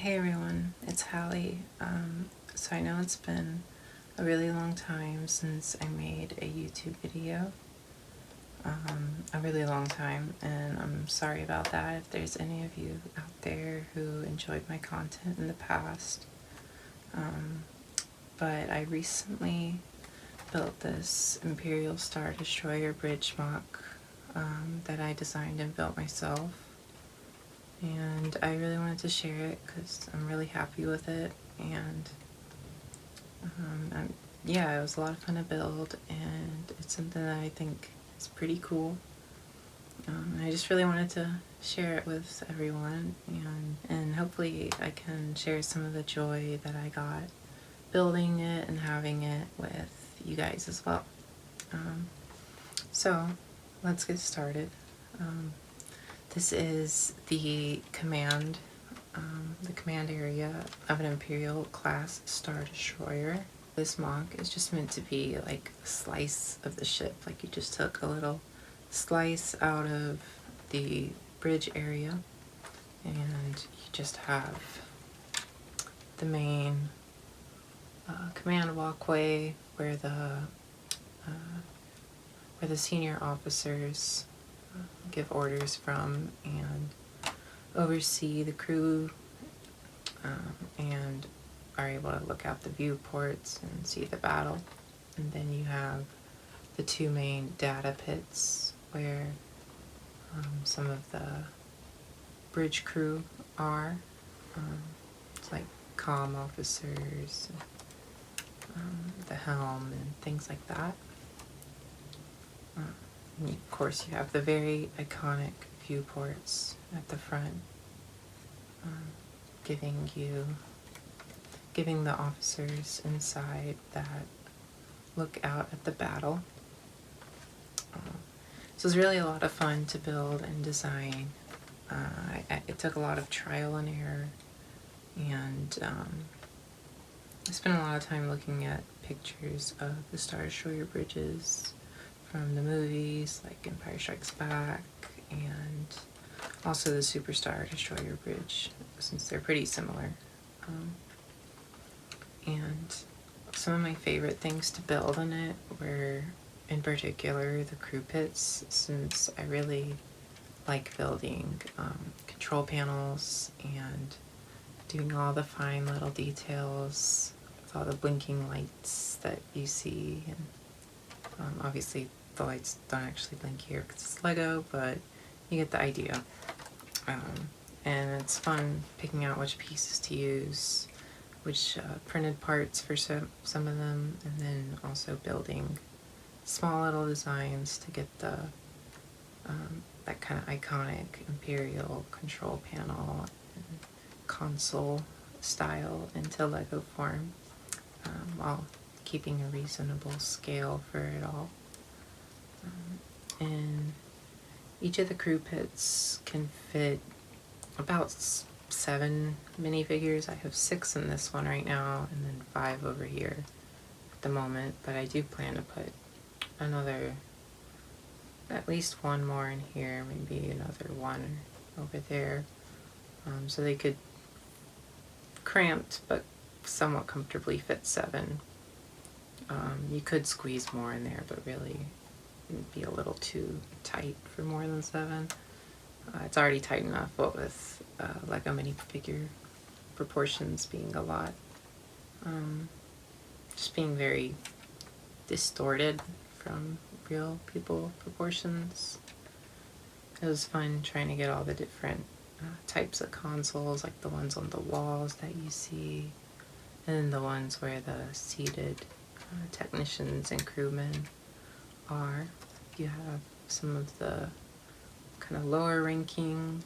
Hey everyone, it's Hallie. So I know it's been a really long time since I made a YouTube video. A really long time, and I'm sorry about that if there's any of you out there who enjoyed my content in the past. But I recently built this Imperial Star Destroyer bridge MOC that I designed and built myself. And I really wanted to share it because I'm really happy with it, and yeah, it was a lot of fun to build, and it's something that I think is pretty cool. I just really wanted to share it with everyone, and hopefully I can share some of the joy that I got building it and having it with you guys as well. So let's get started. This is the command area of an Imperial class Star Destroyer. This MOC is just meant to be like a slice of the ship, like you just took a little slice out of the bridge area and you just have the main command walkway where the senior officers give orders from and oversee the crew, and are able to look out the viewports and see the battle. And then you have the two main data pits where some of the bridge crew are. It's like comm officers, the helm, and things like that. And of course, you have the very iconic viewports at the front, giving the officers inside that look out at the battle. So it was really a lot of fun to build and design. It took a lot of trial and error, and I spent a lot of time looking at pictures of the Star Destroyer bridges from the movies like Empire Strikes Back, and also the Super Star Destroyer bridge, since they're pretty similar. And some of my favorite things to build in it were, in particular, the crew pits, since I really like building control panels and doing all the fine little details with all the blinking lights that you see. And obviously the lights don't actually blink here because it's Lego, but you get the idea. And it's fun picking out which pieces to use, which printed parts for some of them, and then also building small little designs to get the that kind of iconic Imperial control panel and console style into Lego form, while keeping a reasonable scale for it all. And each of the crew pits can fit about 7 minifigures. I have 6 in this one right now, and then 5 over here at the moment, but I do plan to put at least one more in here, maybe another one over there, so they could cramped but somewhat comfortably fit 7. You could squeeze more in there, but really it would be a little too tight for more than 7. It's already tight enough, but with Lego minifigure proportions being a lot, just being very distorted from real people proportions. It was fun trying to get all the different types of consoles, like the ones on the walls that you see, and then the ones where the seated technicians and crewmen are. You have some of the kind of lower ranking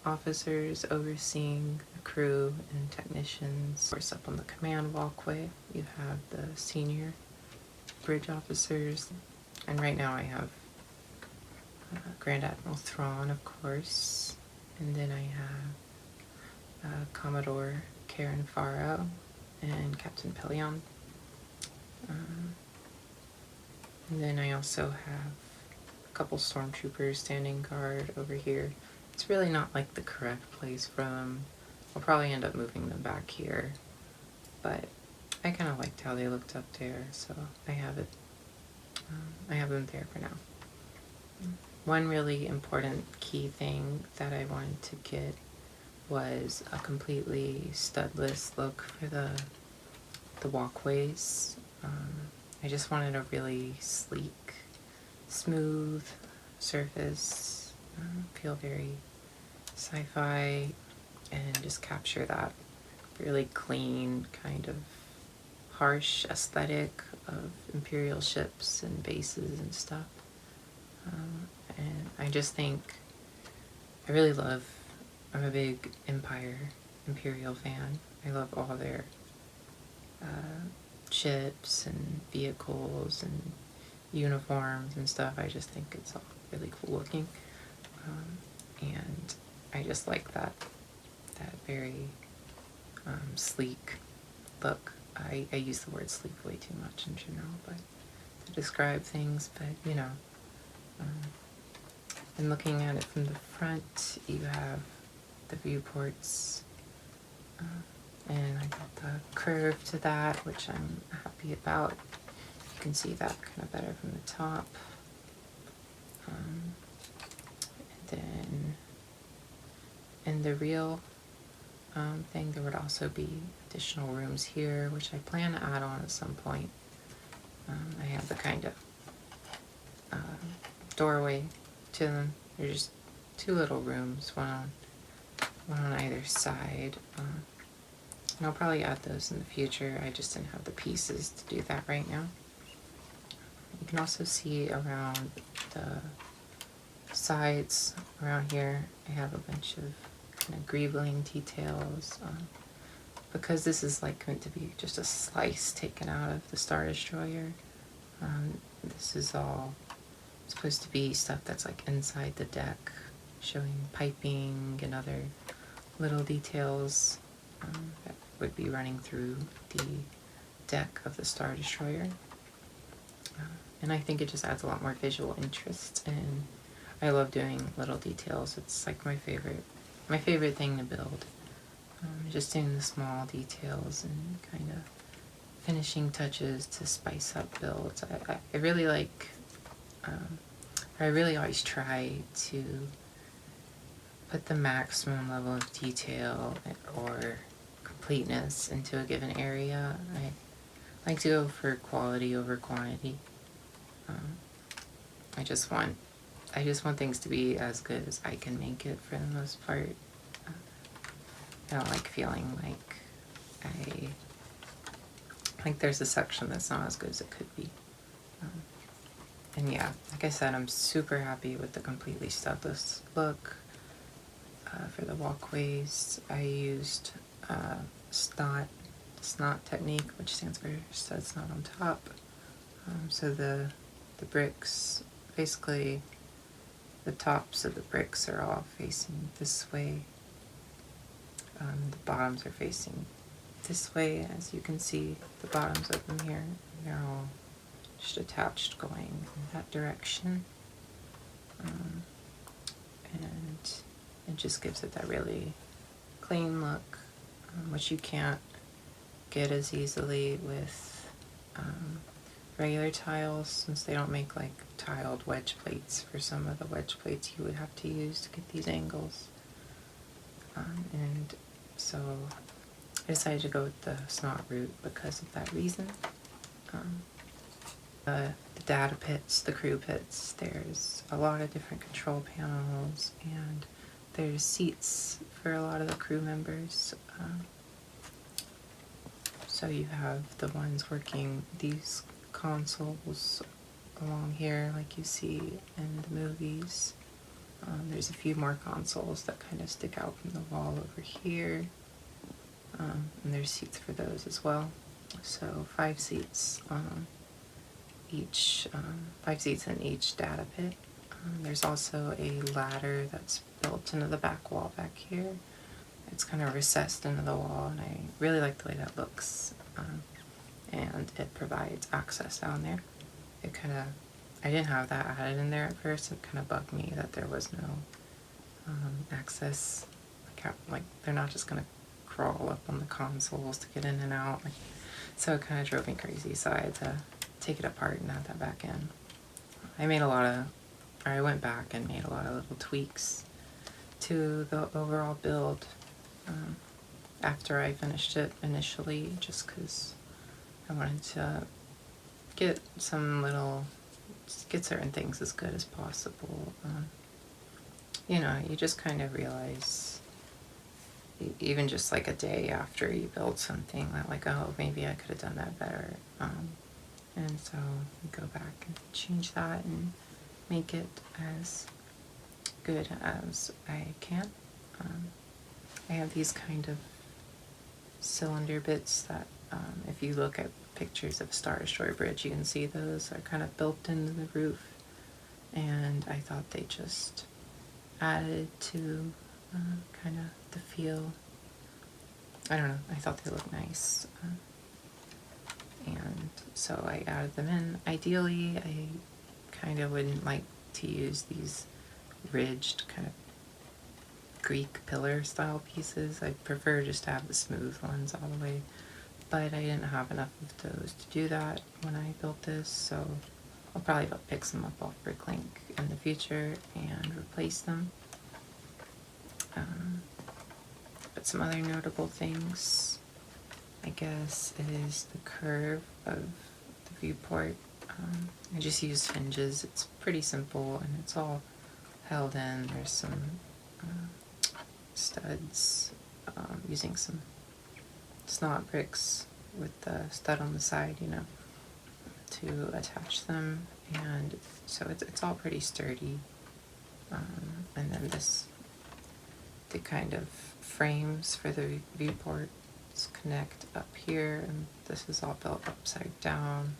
officers overseeing the crew and technicians. Of course, up on the command walkway you have the senior bridge officers, and right now I have Grand Admiral Thrawn, of course, and then I have Commodore Karen Farrow and Captain Pelion. And then I also have a couple stormtroopers standing guard over here. It's really not like the correct place for them, I'll probably end up moving them back here, but I kind of liked how they looked up there, so I have it. I have them there for now. One really important key thing that I wanted to get was a completely studless look for the walkways. I just wanted a really sleek, smooth surface, feel very sci-fi, and just capture that really clean, kind of harsh aesthetic of Imperial ships and bases and stuff. And I just think, I really love, I'm a big Imperial fan. I love all their ships and vehicles and uniforms and stuff. I just think it's all really cool looking. And I just like that very sleek look. I use the word sleek way too much in general, but to describe things, but you know, and looking at it from the front, you have the viewports, and I got the curve to that, which I'm happy about. You can see that kind of better from the top. And then in the real thing, there would also be additional rooms here, which I plan to add on at some point. I have the kind of doorway to them. They're just two little rooms, one on either side. And I'll probably add those in the future. I just didn't have the pieces to do that right now. You can also see around the sides around here, I have a bunch of kind of greebling details. Because this is like meant to be just a slice taken out of the Star Destroyer. This is all supposed to be stuff that's like inside the deck, showing piping and other little details that would be running through the deck of the Star Destroyer. And I think it just adds a lot more visual interest, and I love doing little details. It's like my favorite thing to build. Just doing the small details and kind of finishing touches to spice up builds. I really like, I really always try to put the maximum level of detail or completeness into a given area. I like to go for quality over quantity. I just want things to be as good as I can make it for the most part. I don't like feeling like there's a section that's not as good as it could be. And yeah, like I said, I'm super happy with the completely studless look. For the walkways, I used snot technique, which stands for stud snot on top. So the bricks, basically the tops of the bricks are all facing this way. The bottoms are facing this way, as you can see. The bottoms of them here, they're all just attached going in that direction. And it just gives it that really clean look, which you can't get as easily with regular tiles, since they don't make like tiled wedge plates. For some of the wedge plates you would have to use to get these angles. And so I decided to go with the snot route because of that reason. The data pits, the crew pits, there's a lot of different control panels, and there's seats for a lot of the crew members. So you have the ones working these consoles along here like you see in the movies. There's a few more consoles that kind of stick out from the wall over here, and there's seats for those as well. So 5 seats each, 5 seats in each data pit. There's also a ladder that's built into the back wall back here. It's kind of recessed into the wall, and I really like the way that looks. And it provides access down there. It kind of, I didn't have that added in there at first. It kind of bugged me that there was no access. Like they're not just gonna crawl up on the consoles to get in and out. So it kind of drove me crazy, so I had to take it apart and add that back in. I went back and made a lot of little tweaks to the overall build after I finished it initially, just because I wanted to get certain things as good as possible. You know, you just kind of realize, even just like a day after you build something, that like, oh, maybe I could have done that better. And so you go back and change that and make it as good as I can. I have these kind of cylinder bits that, if you look at pictures of a Star Destroyer bridge, you can see those are kind of built into the roof, and I thought they just added to kind of the feel. I don't know, I thought they looked nice, and so I added them in. Ideally, I kind of wouldn't like to use these ridged kind of Greek pillar style pieces. I prefer just to have the smooth ones all the way, but I didn't have enough of those to do that when I built this, so I'll probably pick some up off Bricklink in the future and replace them. But some other notable things, I guess, is the curve of the viewport. I just used hinges. It's pretty simple and it's all held in. There's some studs, using some snot bricks with the stud on the side, you know, to attach them, and so it's all pretty sturdy. And then the kind of frames for the viewports connect up here, and this is all built upside down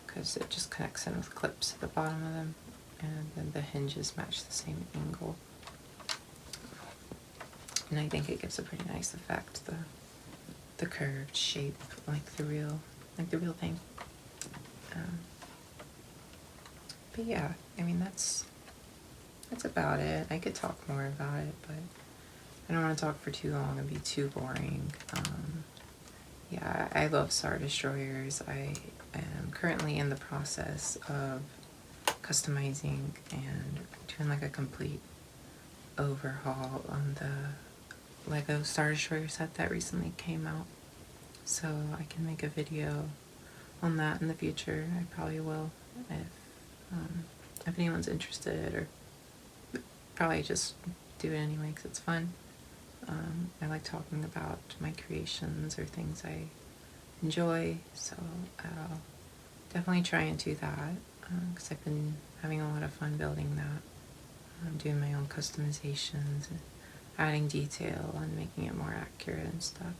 because it just connects in with clips at the bottom of them, and then the hinges match the same angle. And I think it gives a pretty nice effect, the curved shape, like the real thing. But yeah, I mean, that's about it. I could talk more about it, but I don't want to talk for too long and be too boring. Yeah, I love Star Destroyers. I am currently in the process of customizing and doing like a complete overhaul on the Lego Star Destroyer set that recently came out. So I can make a video on that in the future. I probably will, if anyone's interested, or probably just do it anyway because it's fun. I like talking about my creations or things I enjoy, so I'll definitely try and do that because I've been having a lot of fun building that. I'm doing my own customizations and adding detail and making it more accurate and stuff.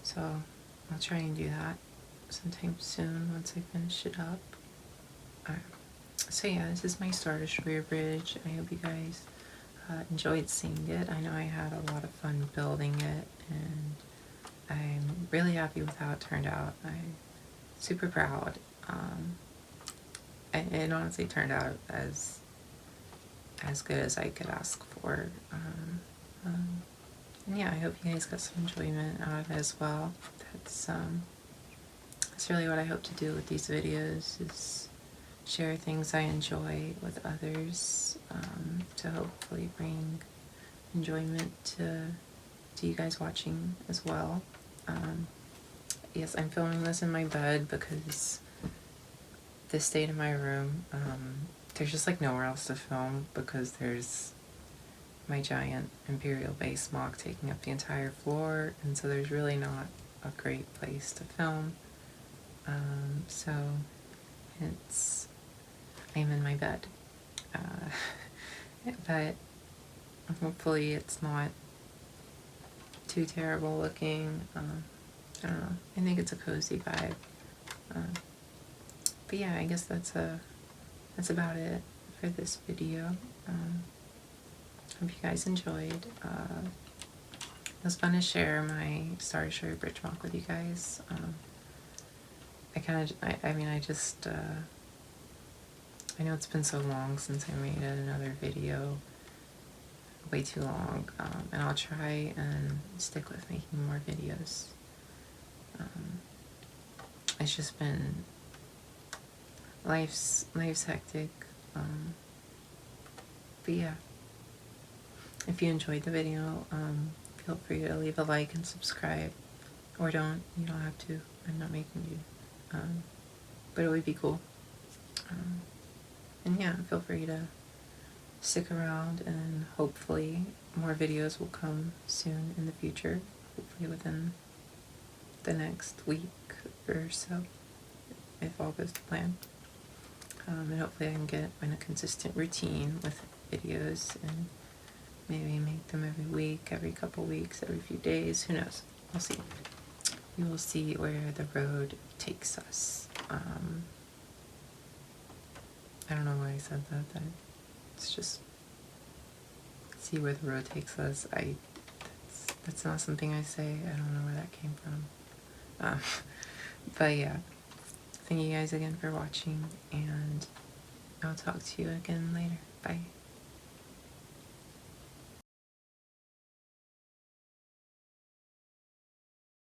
So I'll try and do that sometime soon once I finish it up. So yeah, this is my Star Destroyer bridge. I hope you guys enjoyed seeing it. I know I had a lot of fun building it, and I'm really happy with how it turned out. I'm super proud. It honestly turned out as good as I could ask for. And yeah, I hope you guys got some enjoyment out of it as well. That's really what I hope to do with these videos, is share things I enjoy with others, to hopefully bring enjoyment to you guys watching as well. Yes, I'm filming this in my bed because the state of my room, there's just like nowhere else to film because there's my giant Imperial base MOC taking up the entire floor, and so there's really not a great place to film. So I'm in my bed, but hopefully it's not too terrible looking. I don't know, I think it's a cozy vibe. But yeah, I guess that's about it for this video. Hope you guys enjoyed. It was fun to share my Star Destroyer bridge MOC with you guys. I know it's been so long since I made another video way too long, and I'll try and stick with making more videos. It's just been, life's hectic, but yeah, if you enjoyed the video, feel free to leave a like and subscribe, or don't, you don't have to, I'm not making you, but it would be cool. And yeah, feel free to stick around, and hopefully more videos will come soon in the future, hopefully within the next week or so, if all goes to plan. And hopefully I can get in a consistent routine with videos, and maybe make them every week, every couple weeks, every few days, who knows, we'll see. We will see where the road takes us. I don't know why I said that. It's just, see where the road takes us. That's not something I say. I don't know where that came from. But yeah, thank you guys again for watching, and I'll talk to you again later. Bye.